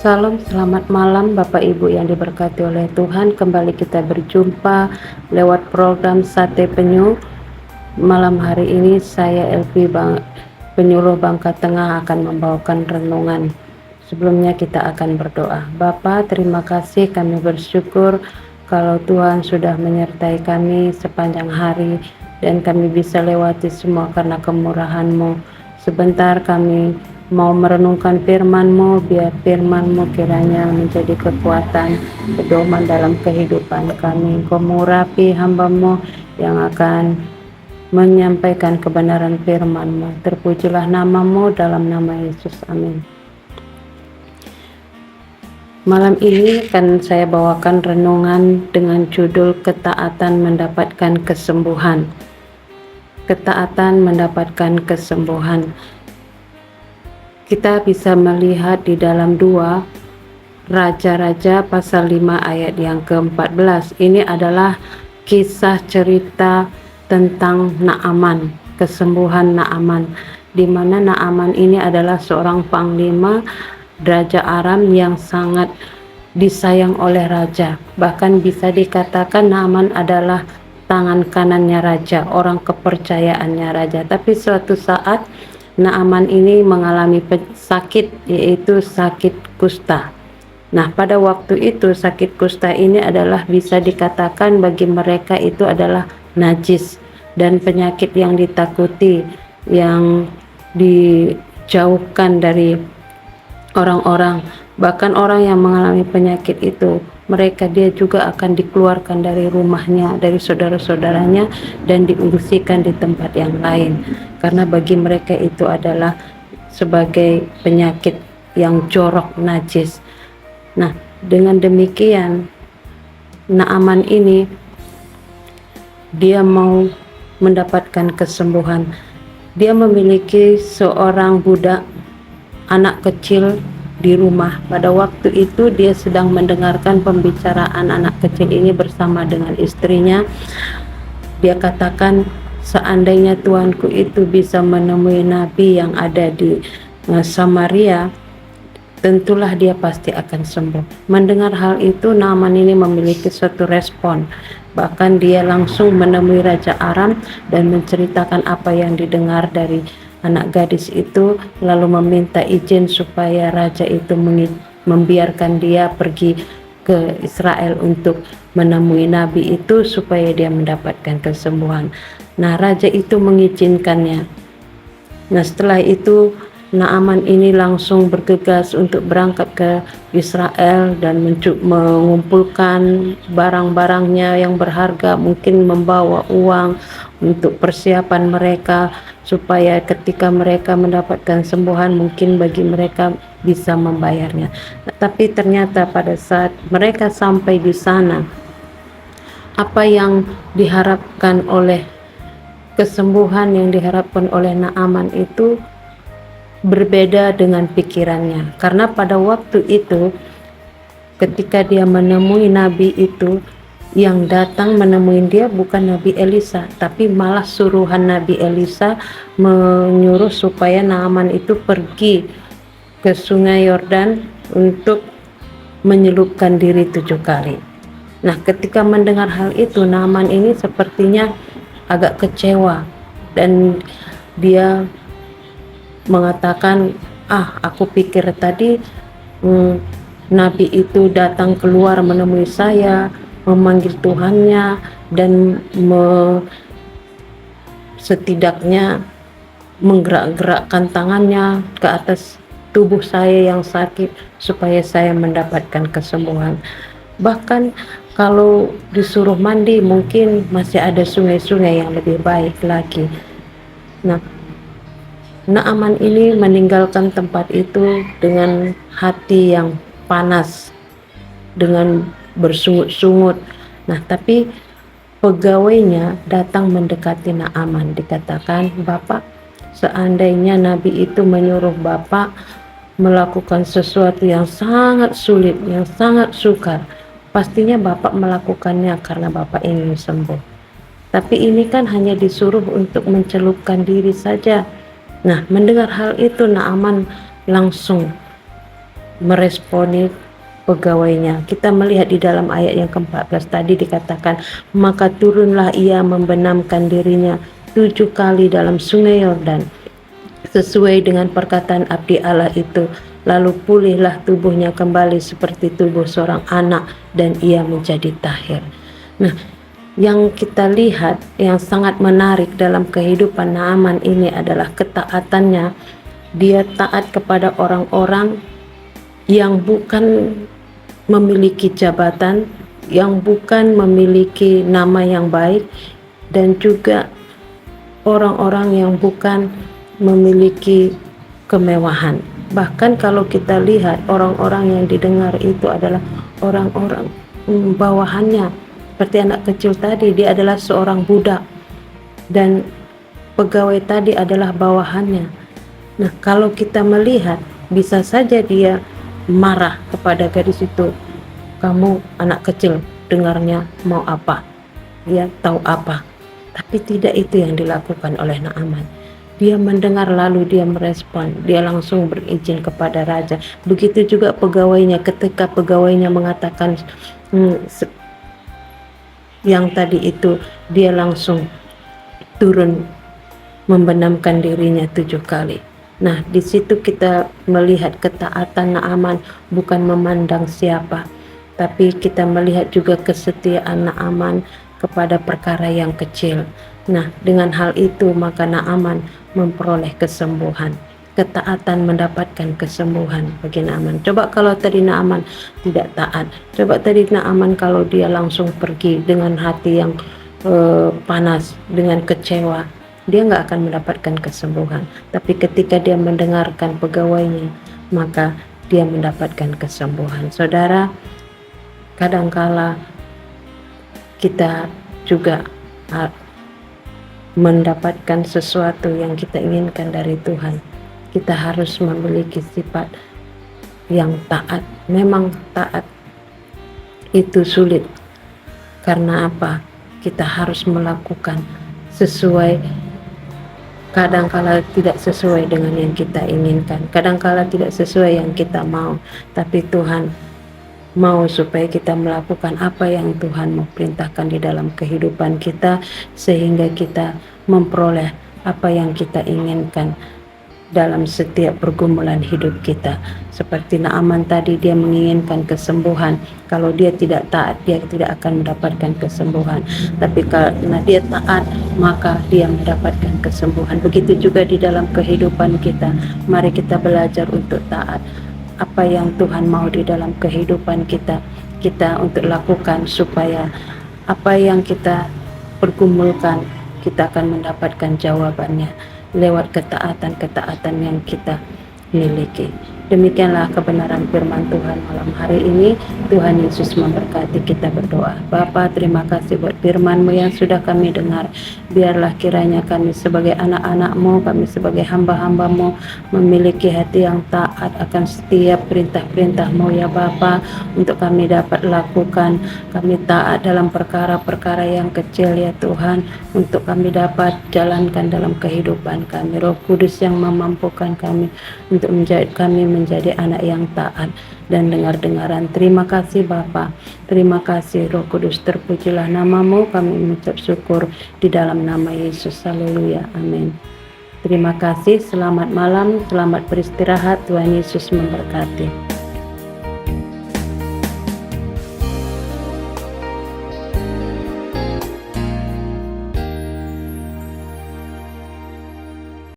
Salam, selamat malam Bapak Ibu yang diberkati oleh Tuhan. Kembali kita berjumpa lewat program Sate Penyu. Malam hari ini saya Elvi penyuluh Bangka Tengah akan membawakan renungan. Sebelumnya kita akan berdoa. Bapa, terima kasih, kami bersyukur kalau Tuhan sudah menyertai kami sepanjang hari dan kami bisa lewati semua karena kemurahan-Mu. Sebentar kami mau merenungkan firman-Mu, biar firman-Mu kiranya menjadi kekuatan, pedoman dalam kehidupan kami. Engkau mengurapi hamba-Mu yang akan menyampaikan kebenaran firman-Mu. Terpujilah nama-Mu dalam nama Yesus, amin. Malam ini akan saya bawakan renungan dengan judul Ketaatan Mendapatkan Kesembuhan. Ketaatan mendapatkan kesembuhan. Kita bisa melihat di dalam 2 Raja-Raja pasal 5 ayat yang ke-14. Ini adalah kisah cerita tentang Naaman, kesembuhan Naaman, di mana Naaman ini adalah seorang panglima Raja Aram yang sangat disayang oleh raja. Bahkan bisa dikatakan Naaman adalah tangan kanannya raja, orang kepercayaannya raja. Tapi suatu saat Naaman ini mengalami sakit, yaitu sakit kusta. Nah, pada waktu itu sakit kusta ini adalah bisa dikatakan bagi mereka itu adalah najis dan penyakit yang ditakuti, yang dijauhkan dari orang-orang. Bahkan orang yang mengalami penyakit itu, dia juga akan dikeluarkan dari rumahnya, dari saudara-saudaranya, dan diungsikan di tempat yang lain, karena bagi mereka itu adalah sebagai penyakit yang jorok, najis. Nah, dengan demikian Naaman ini dia mau mendapatkan kesembuhan. Dia memiliki seorang budak, anak kecil di rumah. Pada waktu itu dia sedang mendengarkan pembicaraan anak kecil ini bersama dengan istrinya. Dia katakan, seandainya tuanku itu bisa menemui nabi yang ada di Samaria, tentulah dia pasti akan sembuh. Mendengar hal itu, Naaman ini memiliki suatu respon. Bahkan dia langsung menemui Raja Aram dan menceritakan apa yang didengar dari anak gadis itu, lalu meminta izin supaya raja itu membiarkan dia pergi ke Israel untuk menemui nabi itu supaya dia mendapatkan kesembuhan. Nah, raja itu mengizinkannya. Nah, setelah itu Naaman ini langsung bergegas untuk berangkat ke Israel dan mengumpulkan barang-barangnya yang berharga, mungkin membawa uang untuk persiapan mereka supaya ketika mereka mendapatkan sembuhan mungkin bagi mereka bisa membayarnya. Tapi ternyata pada saat mereka sampai di sana, apa yang diharapkan oleh kesembuhan yang diharapkan oleh Naaman itu berbeda dengan pikirannya. Karena pada waktu itu ketika dia menemui nabi itu, yang datang menemui dia bukan Nabi Elisa, tapi malah suruhan Nabi Elisa menyuruh supaya Naaman itu pergi ke sungai Yordan untuk menyelupkan diri 7 kali. Nah, ketika mendengar hal itu, Naaman ini sepertinya agak kecewa dan dia mengatakan, aku pikir tadi nabi itu datang keluar menemui saya, memanggil Tuhannya, dan setidaknya menggerak-gerakkan tangannya ke atas tubuh saya yang sakit supaya saya mendapatkan kesembuhan. Bahkan kalau disuruh mandi mungkin masih ada sungai-sungai yang lebih baik lagi. Nah, Naaman ini meninggalkan tempat itu dengan hati yang panas, dengan bersungut-sungut. Nah, tapi pegawainya datang mendekati Naaman. Dikatakan, Bapak, seandainya nabi itu menyuruh Bapak melakukan sesuatu yang sangat sulit, yang sangat sukar, pastinya Bapak melakukannya karena Bapak ingin sembuh. Tapi ini kan hanya disuruh untuk mencelupkan diri saja. Nah, mendengar hal itu Naaman langsung meresponi pegawainya. Kita melihat di dalam ayat yang ke-14 tadi dikatakan, maka turunlah ia membenamkan dirinya 7 kali dalam sungai Yordan, sesuai dengan perkataan abdi Allah itu. Lalu pulihlah tubuhnya kembali seperti tubuh seorang anak, dan ia menjadi tahir. Nah, yang kita lihat yang sangat menarik dalam kehidupan Naaman ini adalah ketaatannya. Dia taat kepada orang-orang yang bukan memiliki jabatan, yang bukan memiliki nama yang baik, dan juga orang-orang yang bukan memiliki kemewahan. Bahkan kalau kita lihat orang-orang yang didengar itu adalah orang-orang bawahannya. Seperti anak kecil tadi, dia adalah seorang budak, dan pegawai tadi adalah bawahannya. Nah, kalau kita melihat, bisa saja dia marah kepada gadis itu. Kamu anak kecil, dengarnya mau apa? Dia tahu apa? Tapi tidak itu yang dilakukan oleh Naaman. Dia mendengar lalu dia merespon, dia langsung berizin kepada raja. Begitu juga pegawainya, ketika pegawainya mengatakan yang tadi itu, dia langsung turun membenamkan dirinya 7 kali. Nah, di situ kita melihat ketaatan Naaman, bukan memandang siapa, tapi kita melihat juga kesetiaan Naaman kepada perkara yang kecil. Nah, dengan hal itu maka Naaman memperoleh kesembuhan. Ketaatan mendapatkan kesembuhan bagi Naaman. Coba kalau tadi Naaman tidak taat, coba tadi Naaman kalau dia langsung pergi dengan hati yang panas, dengan kecewa, dia nggak akan mendapatkan kesembuhan. Tapi ketika dia mendengarkan pegawainya, maka dia mendapatkan kesembuhan. Saudara, kadangkala kita juga mendapatkan sesuatu yang kita inginkan dari Tuhan. Kita harus memiliki sifat yang taat. Memang taat itu sulit. Karena apa? Kita harus melakukan sesuai, kadangkala tidak sesuai dengan yang kita inginkan, kadangkala tidak sesuai yang kita mau, tapi Tuhan mau supaya kita melakukan apa yang Tuhan mau perintahkan di dalam kehidupan kita, sehingga kita memperoleh apa yang kita inginkan dalam setiap pergumulan hidup kita. Seperti Naaman tadi, dia menginginkan kesembuhan. Kalau dia tidak taat, dia tidak akan mendapatkan kesembuhan. Tapi karena dia taat, maka dia mendapatkan kesembuhan. Begitu juga di dalam kehidupan kita. Mari kita belajar untuk taat. Apa yang Tuhan mau di dalam kehidupan kita, kita untuk lakukan, supaya apa yang kita pergumulkan, kita akan mendapatkan jawabannya lewat ketaatan-ketaatan yang kita miliki. Demikianlah kebenaran firman Tuhan malam hari ini. Tuhan Yesus memberkati. Kita berdoa. Bapa, terima kasih buat firman-Mu yang sudah kami dengar. Biarlah kiranya kami sebagai anak-anak-Mu, kami sebagai hamba-hamba-Mu memiliki hati yang taat akan setiap perintah-perintah-Mu ya Bapa, untuk kami dapat lakukan. Kami taat dalam perkara-perkara yang kecil ya Tuhan, untuk kami dapat jalankan dalam kehidupan kami. Roh Kudus yang memampukan kami untuk menjadi anak yang taat dan dengar-dengaran. Terima kasih Bapa, terima kasih Roh Kudus, terpujilah nama-Mu. Kami mengucap syukur di dalam nama Yesus. Haleluya, amin. Terima kasih, selamat malam, selamat beristirahat. Tuhan Yesus memberkati.